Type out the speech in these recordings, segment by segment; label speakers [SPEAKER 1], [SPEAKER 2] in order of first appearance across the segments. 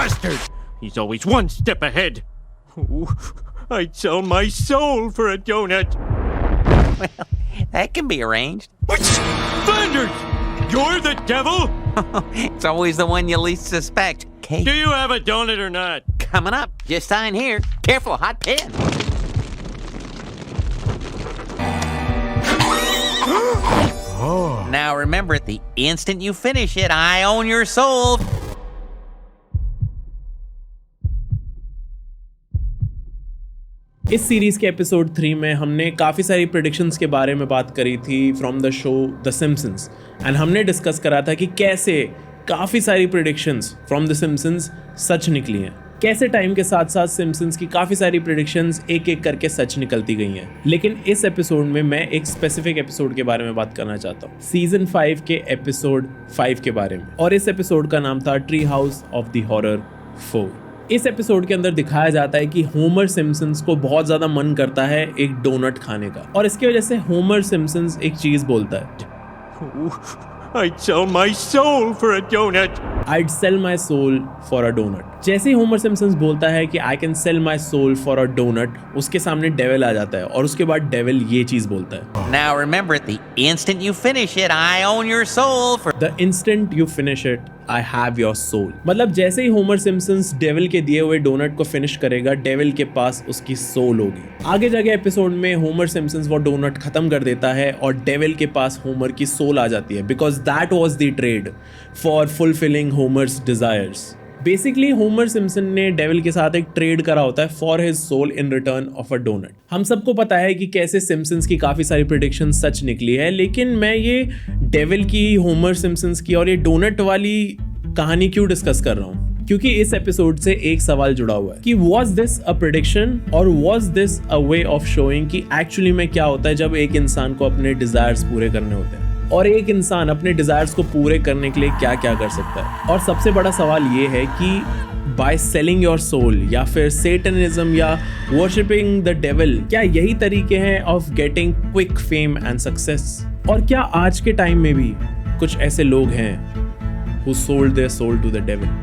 [SPEAKER 1] bastard! He's always one step ahead. Ooh, I'd sell my soul for a donut.
[SPEAKER 2] Well, that can be arranged.
[SPEAKER 1] Flanders! You're the devil?
[SPEAKER 2] It's always the one you least suspect. Kate,
[SPEAKER 1] Do you have a donut or not?
[SPEAKER 2] coming up. Just sign here. Careful, hot pen. Now remember, the instant you finish it, I own your soul.
[SPEAKER 3] इस series के episode 3 में हमने काफ़ी सारी predictions के बारे में बात करी थी from the show the Simpsons and हमने डिस्कस करा था कि कैसे काफ़ी सारी प्रेडिक्शंस फ्रॉम द सिम्पसन्स सच निकली हैं, कैसे टाइम के साथ साथ सिम्पसन्स की काफ़ी सारी प्रेडिक्शंस एक एक करके सच निकलती गई हैं। लेकिन इस एपिसोड में मैं एक स्पेसिफिक एपिसोड के बारे में बात करना चाहता हूँ, सीजन 5 के एपिसोड 5 के बारे में, और इस एपिसोड का नाम था tree house of the horror 4। इस एपिसोड के अंदर दिखाया जाता है कि होमर सिम्पसन्स को बहुत ज्यादा मन करता है एक डोनट खाने का, और इसकी वजह से होमर सिम्पसन्स एक चीज बोलता है,
[SPEAKER 1] I'd sell my soul for a donut.
[SPEAKER 3] I'd sell my soul for a donut. जैसे ही होमर सिम्पसन्स बोलता है कि I can sell my soul for a donut, उसके सामने डेविल आ जाता है और उसके बाद डेविल ये चीज बोलता है,
[SPEAKER 2] Now remember, the instant you finish it, I own your soul for...
[SPEAKER 3] The instant you finish it, I have your soul. मतलब जैसे ही होमर सिम्पसन्स डेविल के दिए हुए डोनट को फिनिश करेगा, डेविल के पास उसकी सोल होगी। आगे जाके एपिसोड में होमर सिम्पसन्स वो डोनट खत्म कर देता है और डेविल के पास होमर की सोल आ जाती है, because that was the trade for fulfilling Homer's desires. Basically Homer Simpson ने डेविल के साथ एक ट्रेड करा होता है for his soul in return of a doughnut. हम सबको पता है कि कैसे सिम्पसन्स की काफी सारी प्रेडिक्शन सच निकली है, लेकिन मैं ये डेविल की, होमर सिम्पसन्स की और ये डोनट वाली कहानी क्यों डिस्कस कर रहा हूँ, क्योंकि इस एपिसोड से एक सवाल जुड़ा हुआ है कि वॉज दिस अ प्रेडिक्शन और was this a way of showing कि एक्चुअली में क्या होता है जब एक इंसान को अपने डिजायर्स पूरे करने होते हैं, और एक इंसान अपने डिजायर्स को पूरे करने के लिए क्या क्या कर सकता है। और सबसे बड़ा सवाल ये है कि बाय सेलिंग योर सोल या फिर सेटनिज्म या वर्शिपिंग द डेविल, क्या यही तरीके हैं of getting quick fame and success? और क्या आज के टाइम में भी कुछ ऐसे लोग हैं who sold their soul to the devil?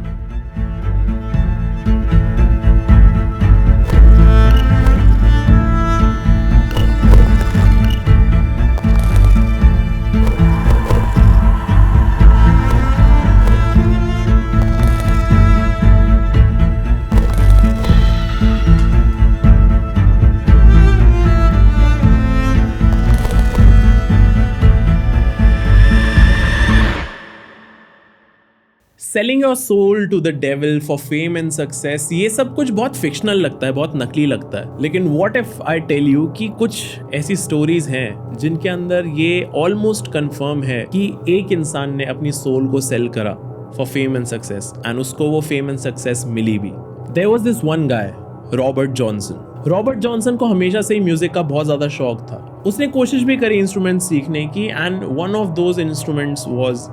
[SPEAKER 3] Selling your soul to the devil for fame and success, ये सब कुछ बहुत फिक्शनल लगता है, बहुत नकली लगता है। लेकिन what if I tell you कि कुछ ऐसी स्टोरीज हैं जिनके अंदर ये ऑलमोस्ट कंफर्म है कि एक इंसान ने अपनी सोल को सेल करा for fame and success and उसको वो फेम एंड सक्सेस मिली भी। There was this one guy, Robert Johnson. Robert Johnson को हमेशा से ही म्यूजिक का बहुत ज्यादा शौक था। उसने कोशिश भी करी इंस्ट्रूमेंट सीखने की and one of those instruments was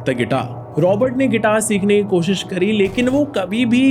[SPEAKER 3] the guitar. Robert ने गिटार सीखने की कोशिश करी, लेकिन वो कभी भी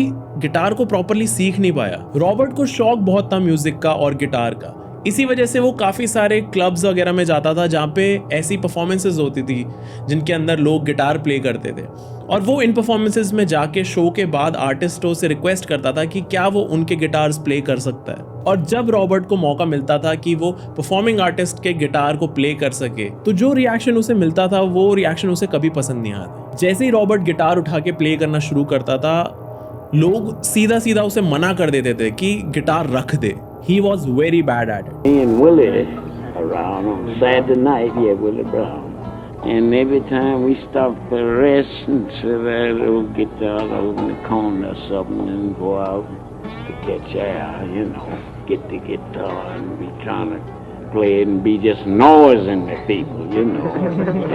[SPEAKER 3] गिटार को प्रॉपर्ली सीख नहीं पाया। रॉबर्ट को शौक बहुत था म्यूजिक का और गिटार का, इसी वजह से वो काफ़ी सारे क्लब्स वगैरह में जाता था जहाँ पे ऐसी परफॉर्मेंसेज होती थी जिनके अंदर लोग गिटार प्ले करते थे, और वो इन परफॉर्मेंसेज में जाके शो के बाद आर्टिस्टों से रिक्वेस्ट करता था कि क्या वो उनके गिटार्स प्ले कर सकता है। और जब रॉबर्ट को मौका मिलता था कि वो परफॉर्मिंग आर्टिस्ट के गिटार को प्ले कर सके, तो जो रिएक्शन उसे मिलता था वो रिएक्शन उसे कभी पसंद नहीं आता। जैसे ही रॉबर्ट गिटार उठा के प्ले करना शुरू करता था, लोग सीधा सीधा उसे मना कर देते थे कि गिटार रख दे। He was very bad at it.
[SPEAKER 4] Me and Willie around on Saturday night, Willie Brown. And every time we stopped for rest and sit there, little guitar over in the corner or something and go out to catch air, get the guitar and be trying to play it and be just noising the people,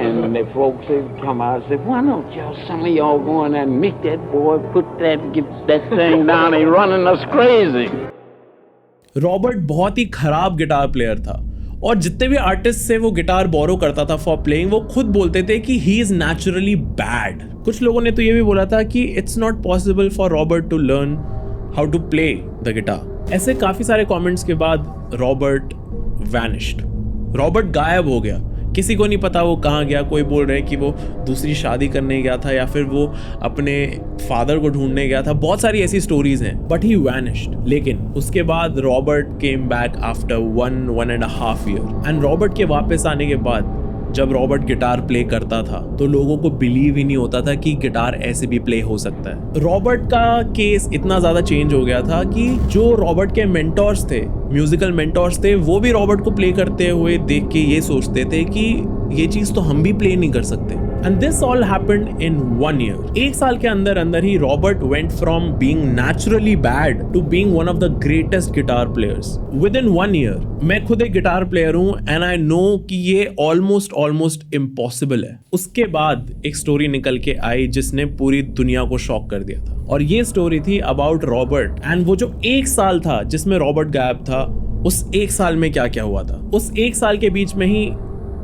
[SPEAKER 4] And the folks would come out and say, why don't some of y'all go in there and meet that boy, get that thing down, he's running us crazy.
[SPEAKER 3] Robert बहुत ही खराब guitar player था, और जितने भी artist से वो guitar बोरो करता था फॉर प्लेइंग, वो खुद बोलते थे कि ही इज नेचुरली बैड। कुछ लोगों ने तो ये भी बोला था कि it's not possible for Robert to learn how to play the guitar. ऐसे काफी सारे कमेंट्स के बाद रॉबर्ट वैनिश्ड, रॉबर्ट गायब हो गया। किसी को नहीं पता वो कहाँ गया। कोई बोल रहे हैं कि वो दूसरी शादी करने गया था या फिर वो अपने फादर को ढूंढने गया था। बहुत सारी ऐसी स्टोरीज हैं, बट ही वैनिश्ड। लेकिन उसके बाद Robert came back after 1.5 year and Robert के वापस आने के बाद जब रॉबर्ट गिटार प्ले करता था तो लोगों को बिलीव ही नहीं होता था कि गिटार ऐसे भी प्ले हो सकता है। रॉबर्ट का केस इतना ज्यादा चेंज हो गया था कि जो रॉबर्ट के मेंटोर्स थे, म्यूजिकल मेंटोर्स थे, वो भी रॉबर्ट को प्ले करते हुए देख के ये सोचते थे कि ये चीज तो हम भी प्ले नहीं कर सकते। And this all happened in 1 year. 1 साल के अंदर अंदर ही Robert went from being naturally bad to being one of the greatest guitar players within 1 year. मैं खुद एक गिटार प्लेयर हूं एंड आई नो कि ये ऑलमोस्ट इम्पॉसिबल है। उसके बाद एक स्टोरी निकल के आई जिसने पूरी दुनिया को शॉक कर दिया था, और ये स्टोरी थी अबाउट रॉबर्ट एंड वो जो 1 साल था जिसमें रॉबर्ट गायब था, उस 1 साल में क्या क्या हुआ था। उस 1 साल के बीच में ही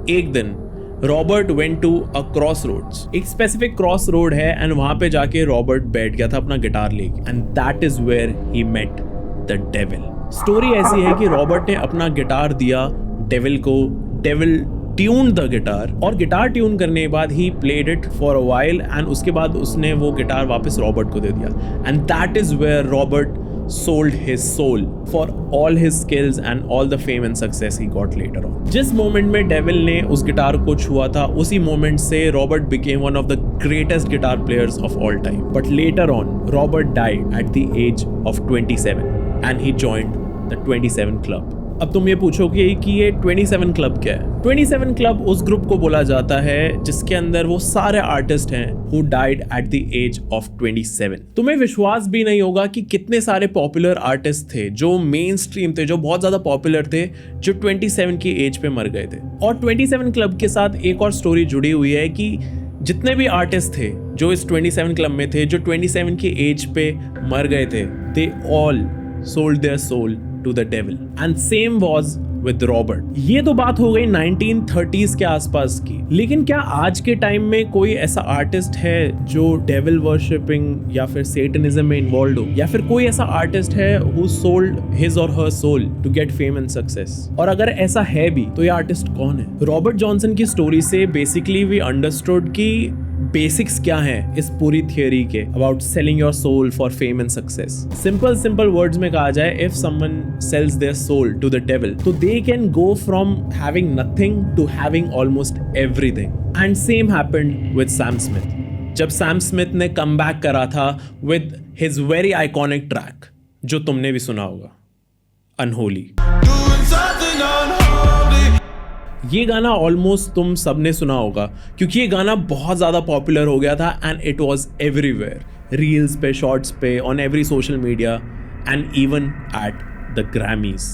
[SPEAKER 3] एक दिन Robert went to a crossroads. एक स्पेसिफिक क्रॉस रोड है एंड वहां पे जाके रॉबर्ट बैठ गया था अपना गिटार लेके and that is where he met the devil. Story ऐसी है कि रॉबर्ट ने अपना गिटार दिया डेविल को, डेविल ट्यून्ड द गिटार, और गिटार ट्यून करने के बाद he played it for a while and उसके बाद उसने वो गिटार वापस रॉबर्ट को दे दिया and that is where Robert sold his soul for all his skills and all the fame and success he got later on. जिस moment में डेविल ने उस गिटार को छुआ था, उसी मोमेंट से Robert became one of the greatest guitar players of all time. But later on, Robert died at the age of 27 and he joined the 27 Club. अब तुम ये पूछोगे कि ये 27 क्लब क्या है? 27 क्लब उस ग्रुप को बोला जाता है जिसके अंदर वो सारे आर्टिस्ट हैं who died at the age of 27. तुम्हें विश्वास भी नहीं होगा कि कितने सारे पॉपुलर आर्टिस्ट थे जो मेन स्ट्रीम थे, जो बहुत ज्यादा पॉपुलर थे, जो 27 की एज पे मर गए थे। और 27 क्लब के साथ एक और स्टोरी जुड़ी हुई है कि जितने भी आर्टिस्ट थे जो इस 27 क्लब में थे, जो 27 की एज पे मर गए थे, they all sold their soul to the devil and same was with Robert. ये तो बात हो गई 1930s के आसपास की, लेकिन क्या आज के टाइम में कोई ऐसा आर्टिस्ट है जो डेविल वर्शिपिंग या फिर सेटनिज्म में इन्वॉल्व हो, या फिर कोई ऐसा आर्टिस्ट है who sold his or her soul to get fame and success? और अगर ऐसा है भी तो ये आर्टिस्ट कौन है? रॉबर्ट जॉनसन की स्टोरी से बेसिकली वी अंडरस्टूड कि बेसिक्स क्या हैं इस पूरी थियोरी के about selling your soul for fame and success. Simple words में कहा जाए, if someone sells their soul to the devil तो they can go from having nothing to having almost everything. And same happened with Sam Smith. जब Sam Smith ने come back करा था with his very iconic track जो तुमने भी सुना होगा, अनहोली। ये गाना ऑलमोस्ट तुम सबने सुना होगा क्योंकि ये गाना बहुत ज़्यादा पॉपुलर हो गया था and it was everywhere, reels पे, शॉर्ट्स पे, on every social media and even at the Grammys.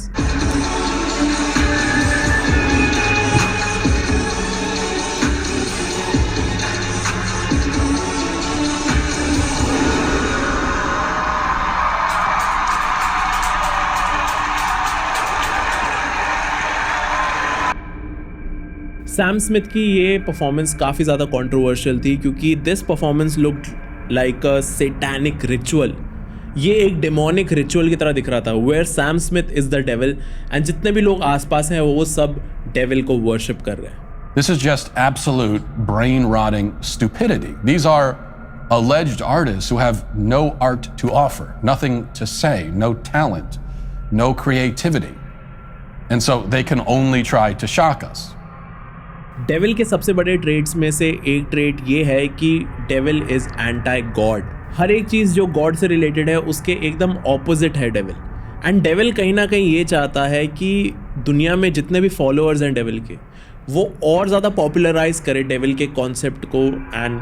[SPEAKER 3] Sam Smith की ये परफॉर्मेंस काफ़ी ज़्यादा कंट्रोवर्शियल थी क्योंकि this performance looked like a satanic ritual. ये एक डेमोनिक रिचुअल की तरह दिख रहा था where Sam Smith is the devil and जितने भी लोग आसपास हैं वो सब डेविल को वर्शिप कर रहे हैं।
[SPEAKER 5] This is just absolute brain-rotting stupidity. These are alleged artists who have no art to offer, nothing to say, no talent, no creativity. And so they can only try to shock us.
[SPEAKER 3] Devil के सबसे बड़े trades में से एक trade ये है कि devil is anti God. हर एक चीज़ जो गॉड से रिलेटेड है उसके एकदम ऑपोजिट है डेविल। एंड डेविल कहीं ना कहीं ये चाहता है कि दुनिया में जितने भी फॉलोअर्स हैं डेविल के, वो और ज़्यादा पॉपुलराइज करे डेविल के कॉन्सेप्ट को एंड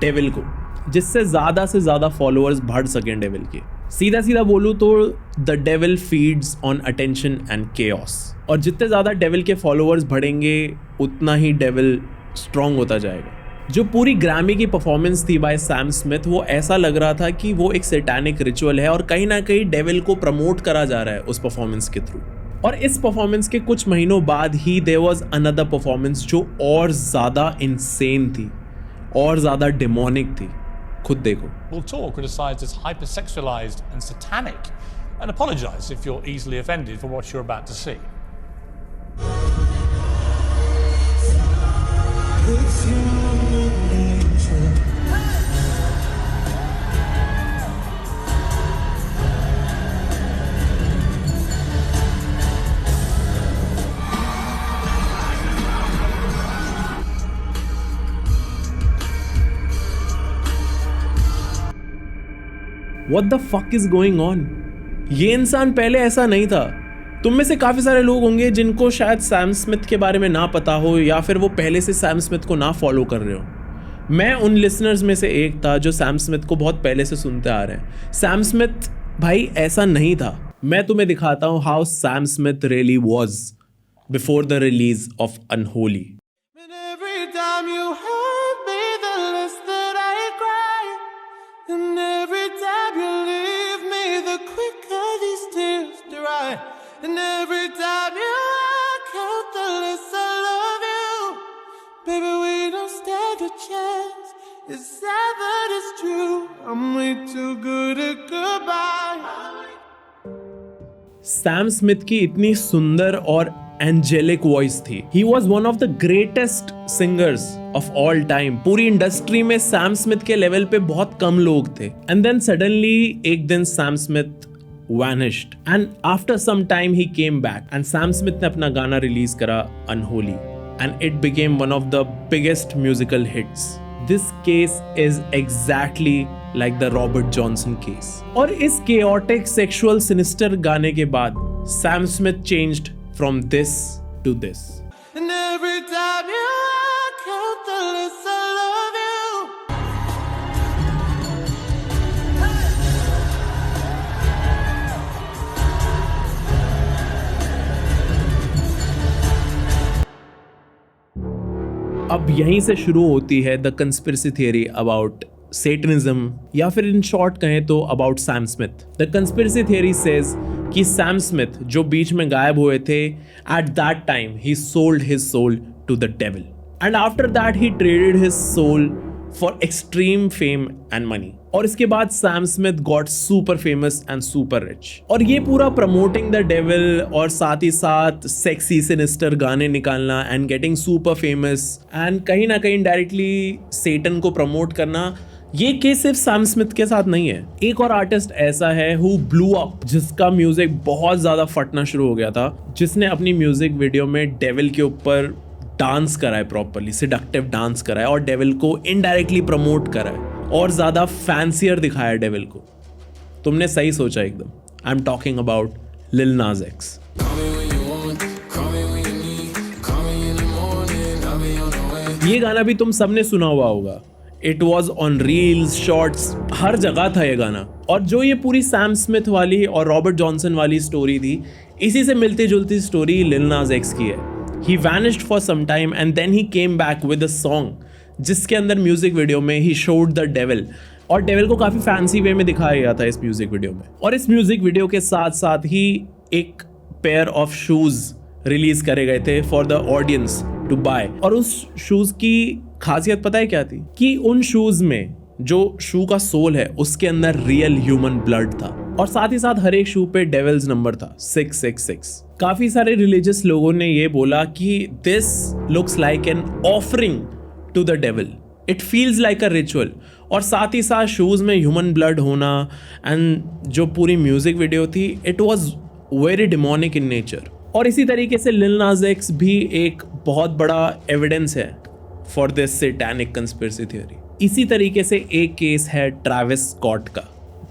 [SPEAKER 3] डेविल को, जिससे ज़्यादा से ज़्यादा फॉलोअर्स बढ़ सकें डेविल के। सीधा सीधा बोलूँ तो the devil feeds on attention and chaos, और जितने ज़्यादा डेविल के फॉलोअर्स बढ़ेंगे उतना ही डेविल स्ट्रॉन्ग होता जाएगा। जो पूरी ग्रैमी की परफॉर्मेंस थी बाय सैम स्मिथ, वो ऐसा लग रहा था कि वो एक सैटानिक रिचुअल है और कहीं ना कहीं डेविल को प्रमोट करा जा रहा है उस परफॉर्मेंस के थ्रू। और इस परफॉर्मेंस के कुछ महीनों बाद ही देयर वाज अनदर परफॉर्मेंस जो और ज़्यादा इंसेन थी, और ज़्यादा डेमोनिक थी। खुद देखो।
[SPEAKER 6] Will Tor criticized as hypersexualized and satanic, and apologize if you're easily offended for what you're about to see.
[SPEAKER 3] What the fuck is going on? ये इंसान पहले ऐसा नहीं था। तुम में से काफ़ी सारे लोग होंगे जिनको शायद सैम स्मिथ के बारे में ना पता हो, या फिर वो पहले से सैम स्मिथ को ना फॉलो कर रहे हो। मैं उन लिसनर्स में से एक था जो सैम स्मिथ को बहुत पहले से सुनते आ रहे हैं। सैम स्मिथ भाई ऐसा नहीं था। मैं तुम्हें दिखाता हूँ how Sam Smith really was before the release of unholy.
[SPEAKER 7] And every time you walk out the list, I love you. Baby, we don't stand a chance. It's sad that it's true. I'm way too good at goodbye.
[SPEAKER 3] Sam Smith की इतनी सुंदर और angelic voice थी। He was one of the greatest singers of all time. पूरी industry में Sam Smith के level पे बहुत कम लोग थे। And then suddenly एक दिन Sam Smith vanished and after some time he came back and Sam Smith ने अपना गाना रिलीज करा Unholy and it became one of the biggest musical hits. This case is exactly like the Robert Johnson case. और इस chaotic sexual sinister गाने के बाद Sam Smith changed from this to this.
[SPEAKER 7] And every time you walk out the list, I love you.
[SPEAKER 3] अब यहीं से शुरू होती है the conspiracy theory about Satanism, या फिर इन शॉर्ट कहें तो about Sam Smith. The conspiracy theory says कि सैम स्मिथ जो बीच में गायब हुए थे, at that time he sold his soul to the devil and after that he traded his soul for extreme fame and money. और इसके बाद Sam Smith got super famous and super rich. और ये पूरा प्रमोटिंग द डेविल और साथ ही साथ sexy sinister गाने निकालना and getting super famous and कहीं ना कहीं डायरेक्टली सेटन को प्रमोट करना, ये केस सिर्फ सैम स्मिथ के साथ नहीं है। एक और आर्टिस्ट ऐसा है हु ब्लू अप, जिसका म्यूजिक बहुत ज्यादा फटना शुरू हो गया था, जिसने अपनी म्यूजिक वीडियो में डेविल के ऊपर डांस करा है, प्रॉपरली सिडक्टिव डांस करा है और डेविल को इनडायरेक्टली प्रमोट करा है और ज्यादा फैंसियर दिखाया है डेविल को। तुमने सही सोचा एकदम। आई एम टॉकिंग अबाउट लिल नाज एक्स। ये गाना भी तुम सबने सुना हुआ होगा। It was on reels, shorts, हर जगह था ये गाना। और जो ये पूरी सैम स्मिथ वाली और रॉबर्ट जॉनसन वाली स्टोरी थी, इसी से मिलती जुलती स्टोरी लिल नाज एक्स की है। He vanished for some time and then he came back with a song जिसके अंदर म्यूजिक वीडियो में he showed the devil, और डेविल को काफी फैंसी वे में दिखाया गया था इस म्यूजिक वीडियो में। और इस म्यूजिक वीडियो के साथ साथ ही एक पेयर ऑफ शूज रिलीज करे गए थे for the audience to buy. और उस शूज की खासियत पता है क्या थी? कि उन शूज में जो शू का सोल है उसके अंदर रियल ह्यूमन ब्लड था, और साथ ही साथ हर एक शू पे डेविल्स नंबर था 666। काफी सारे रिलीजियस लोगों ने ये बोला कि this looks like an offering to the devil, it feels like a ritual. और साथ ही साथ शूज में ह्यूमन ब्लड होना एंड जो पूरी म्यूजिक वीडियो थी, it was very demonic in nature. और इसी तरीके से लिल नाज एक्स भी एक बहुत बड़ा एविडेंस है for this satanic conspiracy theory. इसी तरीके से एक केस है ट्रैविस स्कॉट का।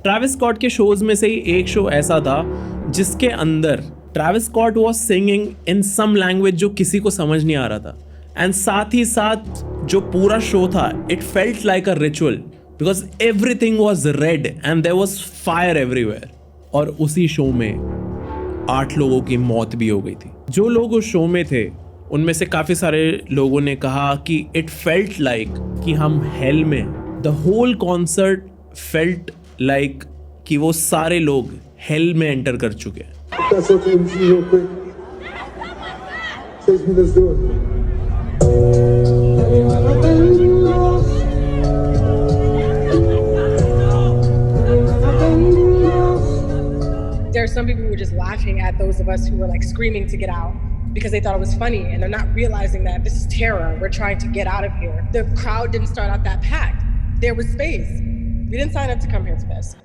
[SPEAKER 3] ट्रैविस स्कॉट के शोज में से ही एक शो ऐसा था जिसके अंदर Travis Scott was singing in some language जो किसी को समझ नहीं आ रहा था, एंड साथ ही साथ जो पूरा शो था, it felt like a ritual because everything was red and there was fire everywhere. और उसी शो में 8 लोगों की मौत भी हो गई थी। जो लोग उस शो में थे उनमें से काफी सारे लोगों ने कहा कि इट फेल्ट लाइक कि हम हेल में, the whole concert felt like कि वो सारे लोग हेल में एंटर कर चुके हैं।
[SPEAKER 8] That's okay with you real quick. Chase me, let's do it.
[SPEAKER 9] There are some people who were just laughing at those of us who were like screaming to get out because they thought it was funny, and they're not realizing that this is terror. We're trying to get out of here. The crowd didn't start out that packed. There was space. We didn't sign up to come here for this.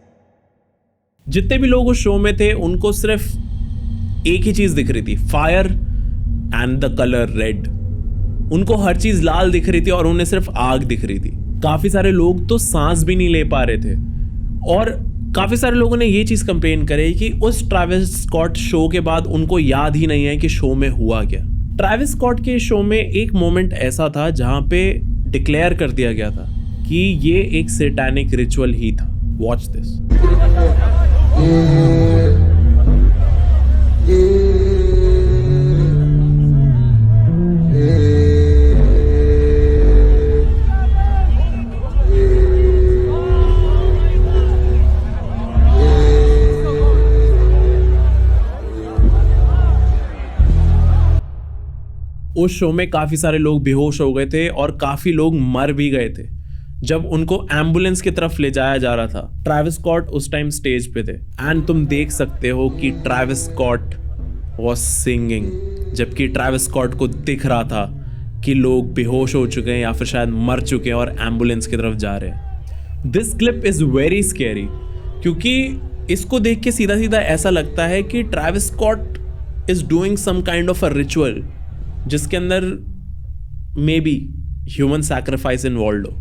[SPEAKER 3] जितने भी लोग उस show में थे उनको सिर्फ एक ही चीज दिख रही थी, fire and the colour red. उनको हर चीज लाल दिख रही थी और उन्हें सिर्फ आग दिख रही थी। काफी सारे लोग तो सांस भी नहीं ले पा रहे थे, और काफ़ी सारे लोगों ने ये चीज़ कंप्लेन करे कि उस ट्रैविस स्कॉट शो के बाद उनको याद ही नहीं है कि शो में हुआ क्या। ट्रैविस स्कॉट के शो में एक मोमेंट ऐसा था जहाँ पे डिक्लेयर कर दिया गया था कि ये एक सैटानिक रिचुअल ही था। Watch this. उस शो में काफ़ी सारे लोग बेहोश हो गए थे और काफ़ी लोग मर भी गए थे जब उनको एम्बुलेंस की तरफ ले जाया जा रहा था। ट्रैविस स्कॉट उस टाइम स्टेज पे थे एंड तुम देख सकते हो कि ट्रैविस स्कॉट वाज सिंगिंग, जबकि ट्रैविस स्कॉट को दिख रहा था कि लोग बेहोश हो चुके हैं या फिर शायद मर चुके हैं और एम्बुलेंस की तरफ जा रहे हैं। This clip is very scary क्योंकि इसको देख के सीधा सीधा ऐसा लगता है कि Travis Scott is doing some kind of a ritual जिसके अंदर maybe human sacrifice involve हो।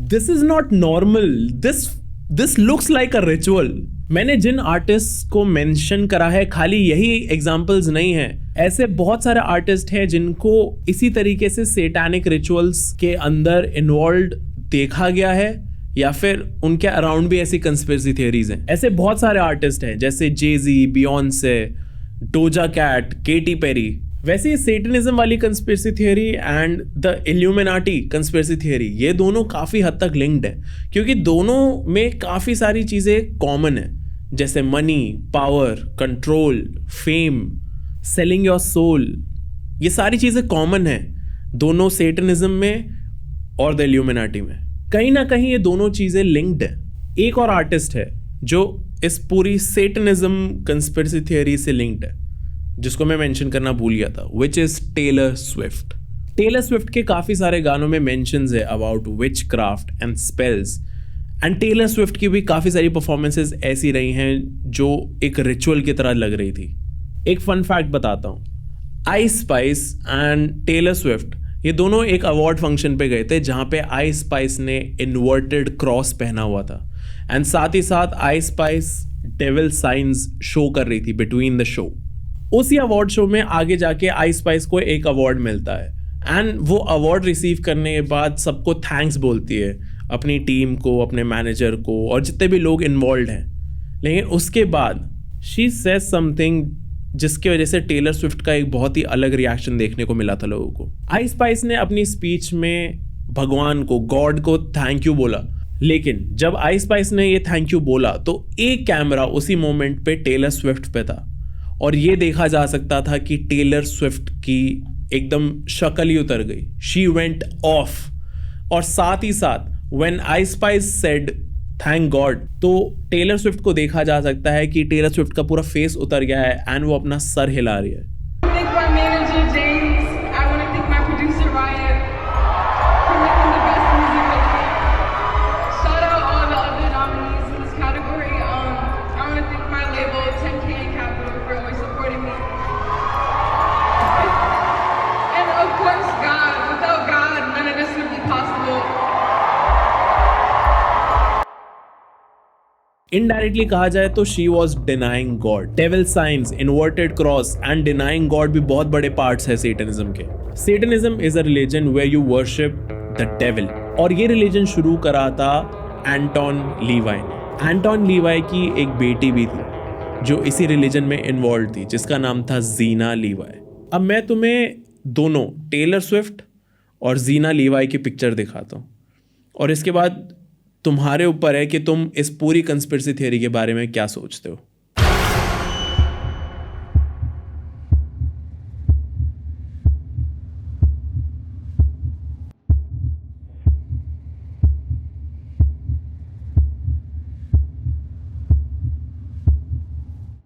[SPEAKER 3] This is not normal, this looks like a ritual. मैंने जिन आर्टिस्ट को मेंशन करा है खाली यही एग्जांपल्स नहीं है, ऐसे बहुत सारे आर्टिस्ट हैं जिनको इसी तरीके से सैटानिक रिचुअल्स के अंदर इन्वॉल्व देखा गया है या फिर उनके अराउंड भी ऐसी कंस्पिरेसी थियरीज हैं। ऐसे बहुत सारे आर्टिस्ट हैं जैसे Jay Z, Beyonce, Doja Cat, Katy Perry. वैसे सेटनिज्म वाली conspiracy theory and the Illuminati conspiracy theory ये दोनों काफ़ी हद तक लिंक्ड है क्योंकि दोनों में काफ़ी सारी चीज़ें कॉमन है, जैसे money, power, control, fame, selling your soul. ये सारी चीज़ें कॉमन है दोनों सेटनिज्म में और द इल्यूमिनाटी में। कहीं ना कहीं ये दोनों चीज़ें लिंक्ड है। एक और आर्टिस्ट है जो इस पूरी सेटनिज्म कंस्पिरेसी थियरी से लिंक्ड है जिसको मैं मेंशन करना भूल गया था, which is Taylor Swift. Taylor Swift के काफ़ी सारे गानों में मेंशंस है about witchcraft and spells and Taylor Swift की भी काफ़ी सारी परफॉर्मेंसेज ऐसी रही हैं जो एक रिचुअल की तरह लग रही थी। एक फन फैक्ट बताता हूँ, Ice Spice and Taylor Swift ये दोनों एक अवार्ड फंक्शन पे गए थे जहाँ पे आइस स्पाइस ने इन्वर्टेड क्रॉस पहना हुआ था एंड साथ ही साथ ice spice devil science show कर रही थी बिटवीन द शो। उसी अवार्ड शो में आगे जाके आइस स्पाइस को एक अवार्ड मिलता है एंड वो अवार्ड रिसीव करने के बाद सबको थैंक्स बोलती है, अपनी टीम को, अपने मैनेजर को और जितने भी लोग इन्वॉल्व हैं। लेकिन उसके बाद शी सेज समथिंग जिसकी वजह से टेलर स्विफ्ट का एक बहुत ही अलग रिएक्शन देखने को मिला था लोगों को। आइस स्पाइस ने अपनी स्पीच में भगवान को, गॉड को थैंक यू बोला, लेकिन जब आइस स्पाइस ने ये थैंक यू बोला तो एक कैमरा उसी मोमेंट पे टेलर स्विफ्ट पे था और ये देखा जा सकता था कि टेलर स्विफ्ट की एकदम शक्ल ही उतर गई, शी वेंट ऑफ। और साथ ही साथ when ice spice said thank God तो टेलर स्विफ्ट को देखा जा सकता है कि टेलर स्विफ्ट का पूरा फेस उतर गया है एंड वो अपना सर हिला रही है। इनडायरेक्टली कहा जाए तो she was denying God. Devil science, inverted cross and denying God भी बहुत बड़े पार्ट्स है सेटनिज्म के। Satanism is a religion where you worship the devil और ये रिलीजन शुरू करा था एंटोन लीवाई ने। एंटोन लीवाई की एक बेटी भी थी जो इसी रिलीजन में इन्वॉल्व थी जिसका नाम था जीना लीवाई। अब मैं तुम्हें दोनों टेलर स्विफ्ट और जीना लीवाई की पिक्चर दिखाता हूँ और इसके बाद तुम्हारे ऊपर है कि तुम इस पूरी कंस्पिरेसी थियरी के बारे में क्या सोचते हो।